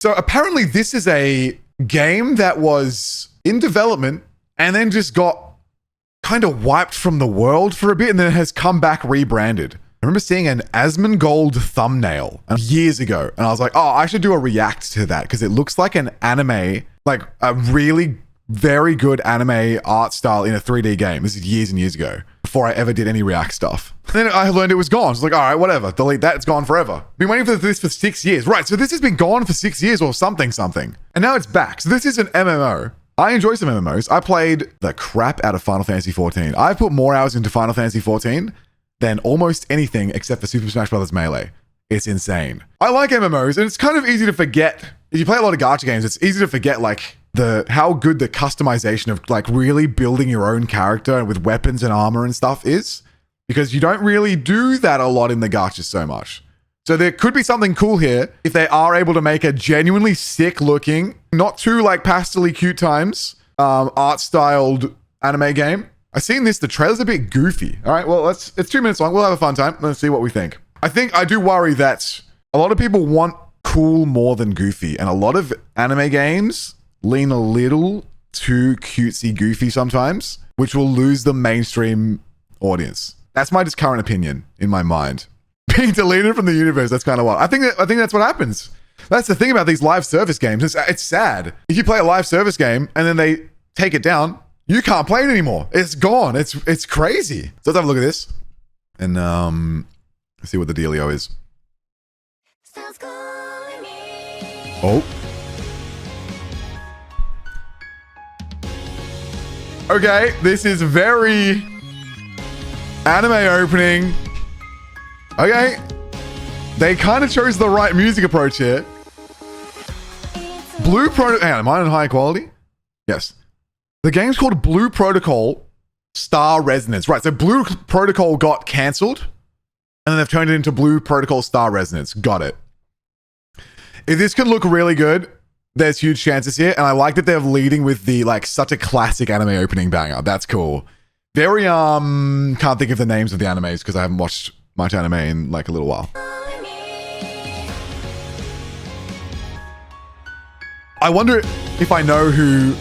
So apparently this is a game that was in development and then just got kind of wiped from the world for a bit and then has come back rebranded. I remember seeing an Asmongold thumbnail years ago and I was like, oh, I should do a react to that because it looks like an anime, like a really very good anime art style in a 3D game. This is years and years ago before I ever did any react stuff. Then I learned it was gone. So I was like, all right, whatever, delete that. It's gone forever. Been waiting for this for 6 years. Right, so this has been gone for 6 years or something. And now it's back. So this is an MMO. I enjoy some MMOs. I played the crap out of Final Fantasy 14. I put more hours into Final Fantasy 14 than almost anything except for Super Smash Bros. Melee. It's insane. I like MMOs and it's kind of easy to forget. If you play a lot of gacha games, it's easy to forget like how good the customization of like really building your own character with weapons and armor and stuff is, because you don't really do that a lot in the gachas so much. So there could be something cool here if they are able to make a genuinely sick looking, not too like pastel-y cute times, art styled anime game. I've seen this, the trailer's a bit goofy. All right, well, it's 2 minutes long. We'll have a fun time. Let's see what we think. I do worry that a lot of people want cool more than goofy, and a lot of anime games lean a little too cutesy goofy sometimes, which will lose the mainstream audience. That's my just current opinion in my mind. Being deleted from the universe, that's kind of wild. I think that's what happens. That's the thing about these live service games. It's sad. If you play a live service game and then they take it down, you can't play it anymore. It's gone. It's crazy. So let's have a look at this and see what the dealio is. Oh. Okay, this is very anime opening. Okay. They kind of chose the right music approach here. Blue Protocol. Hang on, am I on high quality? Yes. The game's called Blue Protocol Star Resonance. Right, so Blue Protocol got cancelled and then they've turned it into Blue Protocol Star Resonance. Got it. If this can look really good, there's huge chances here. And I like that they're leading with the, like, such a classic anime opening banger. That's cool. Very, can't think of the names of the animes because I haven't watched much anime in, like, a little while. I wonder if I know who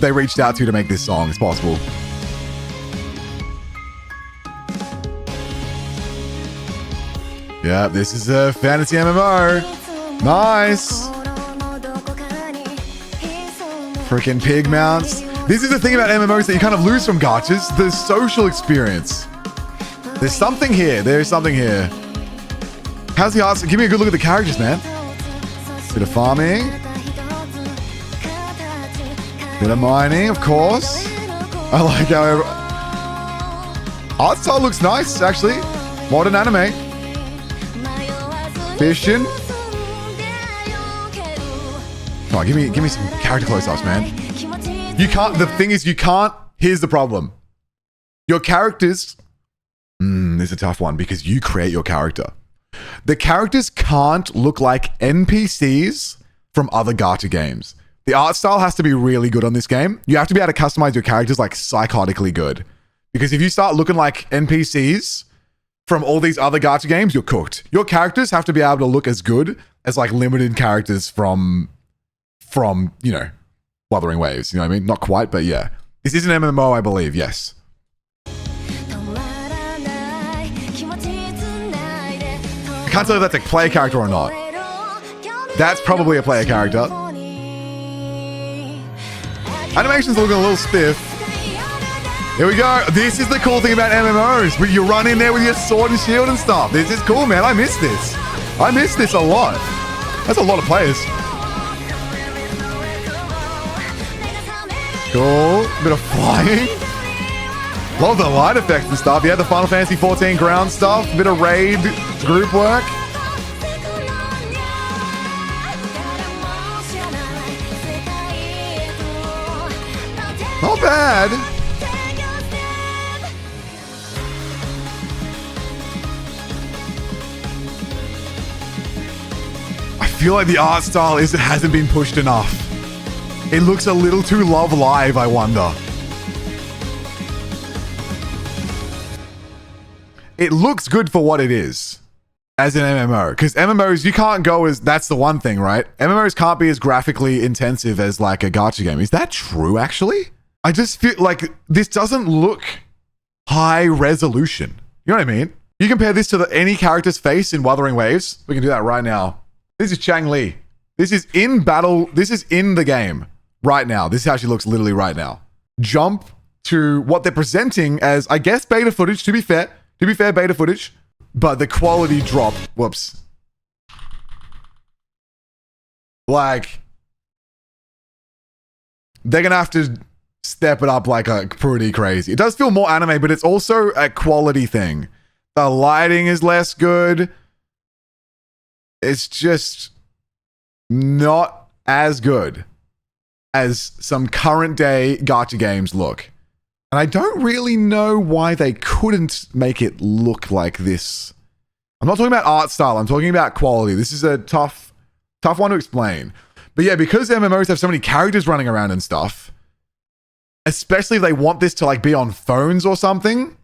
they reached out to make this song. It's possible. Yeah, this is a fantasy MMO. Nice. Freaking pig mounts. This is the thing about MMOs that you kind of lose from gachas, the social experience. There's something here. There's something here. How's the art? Give me a good look at the characters, man. Bit of farming. Bit of mining, of course. I like how art style looks nice, actually. Modern anime. Fishing. Come on, give me some character close-ups, man. You can't. The thing is, you can't. Here's the problem. Your characters. This is a tough one because you create your character. The characters can't look like NPCs from other gacha games. The art style has to be really good on this game. You have to be able to customize your characters like psychotically good. Because if you start looking like NPCs from all these other gacha games, you're cooked. Your characters have to be able to look as good as like limited characters from you know, Wuthering Waves. You know what I mean? Not quite, but yeah. This is an MMO, I believe. Yes. I can't tell if that's a player character or not. That's probably a player character. Animation's looking a little stiff. Here we go. This is the cool thing about MMOs. Where you run in there with your sword and shield and stuff. This is cool, man. I miss this. I miss this a lot. That's a lot of players. Cool. Bit of flying. Love the light effects and stuff. Yeah, the Final Fantasy 14 ground stuff. Bit of raid group work. Not bad. I feel like the art style hasn't been pushed enough. It looks a little too Love Live, I wonder. It looks good for what it is. as an MMO. Because MMOs, you can't go as, that's the one thing, right? MMOs can't be as graphically intensive as like a gacha game. Is that true, actually? I just feel like this doesn't look high resolution. You know what I mean? You compare this to any character's face in Wuthering Waves. We can do that right now. This is Chang Li. This is in battle. This is in the game right now. This is how she looks literally right now. Jump to what they're presenting as, I guess, beta footage, to be fair, beta footage, but the quality drop. Whoops. Like, they're going to have to step it up like a pretty crazy. It does feel more anime, but it's also a quality thing. The lighting is less good. It's just not as good as some current day gacha games look. And I don't really know why they couldn't make it look like this. I'm not talking about art style. I'm talking about quality. This is a tough one to explain. But yeah, because MMOs have so many characters running around and stuff, especially if they want this to like be on phones or something,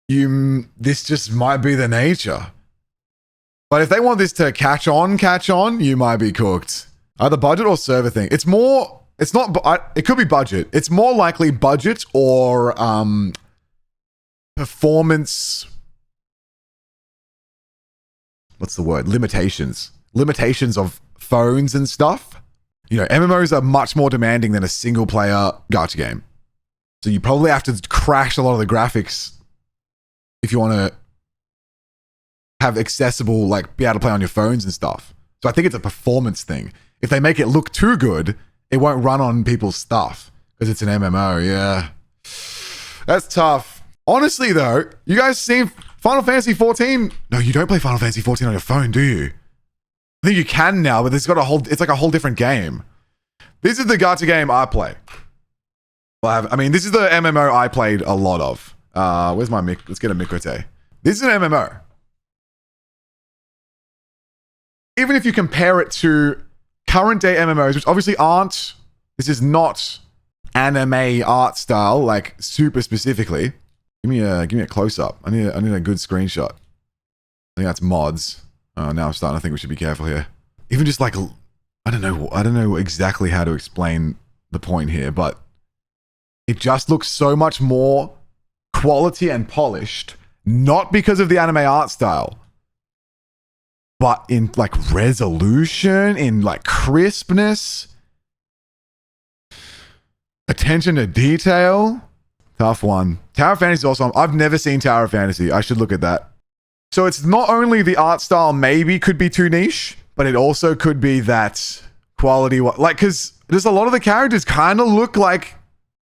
this just might be the nature. But if they want this to catch on, you might be cooked. Either budget or server thing. It could be budget. It's more likely budget or performance. What's the word? Limitations of phones and stuff. You know, MMOs are much more demanding than a single player gacha game. So you probably have to crash a lot of the graphics if you want to have accessible, like be able to play on your phones and stuff. So I think it's a performance thing. If they make it look too good, it won't run on people's stuff because it's an MMO. Yeah. That's tough. Honestly though, you guys seen Final Fantasy 14? No, you don't play Final Fantasy 14 on your phone, do you? I think you can now, but it's like a whole different game. This is the gacha game I play. This is the MMO I played a lot of. Where's my mic? Let's get a Mikote. This is an MMO. Even if you compare it to current day MMOs, which obviously aren't, this is not anime art style, like super specifically. Give me a close up. I need a good screenshot. I think that's mods. Oh, now I'm starting to think we should be careful here. Even just like, I don't know exactly how to explain the point here, but it just looks so much more quality and polished, not because of the anime art style, but in like resolution, in like crispness, attention to detail. Tough one. Tower of Fantasy is also, I've never seen Tower of Fantasy. I should look at that. So it's not only the art style maybe could be too niche, but it also could be that quality, like, because there's a lot of the characters kind of look like,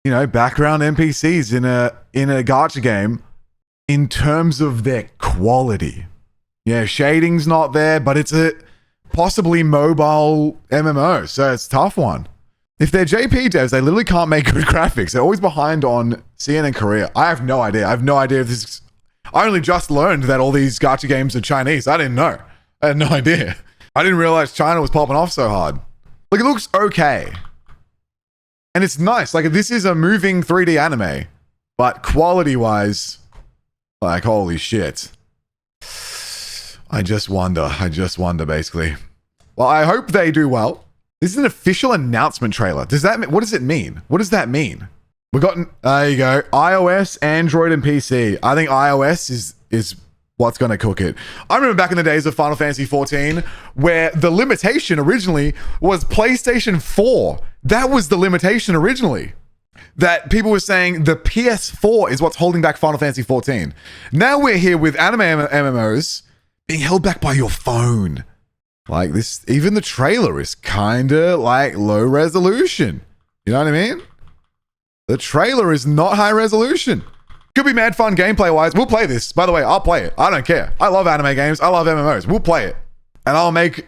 you know, background NPCs in a gacha game in terms of their quality. Yeah, shading's not there, but it's a possibly mobile MMO, so it's a tough one. If they're JP devs, they literally can't make good graphics. They're always behind on CN and Korea. I have no idea. I have no idea if this is... I only just learned that all these gacha games are Chinese. I didn't know. I had no idea. I didn't realize China was popping off so hard. Like, it looks okay. And it's nice. Like, this is a moving 3D anime. But quality-wise, like, holy shit. I just wonder, basically. Well, I hope they do well. This is an official announcement trailer. What does it mean? What does that mean? There you go. iOS, Android, and PC. I think iOS is what's going to cook it. I remember back in the days of Final Fantasy 14, where the limitation originally was PlayStation 4. That was the limitation originally. That people were saying the PS4 is what's holding back Final Fantasy 14. Now we're here with anime MMOs being held back by your phone. Like this, even the trailer is kind of like low resolution. You know what I mean? The trailer is not high resolution. Could be mad fun gameplay wise. We'll play this. By the way, I'll play it. I don't care. I love anime games. I love MMOs. We'll play it. And I'll make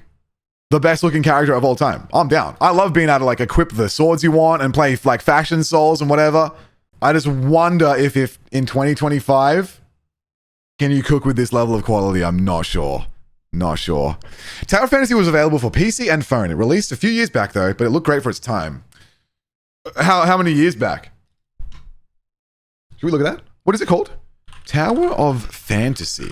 the best looking character of all time. I'm down. I love being able to like equip the swords you want and play like fashion souls and whatever. I just wonder if in 2025, can you cook with this level of quality? I'm not sure. Not sure. Tower of Fantasy was available for PC and phone. It released a few years back though, but it looked great for its time. How many years back? Should we look at that? What is it called? Tower of Fantasy.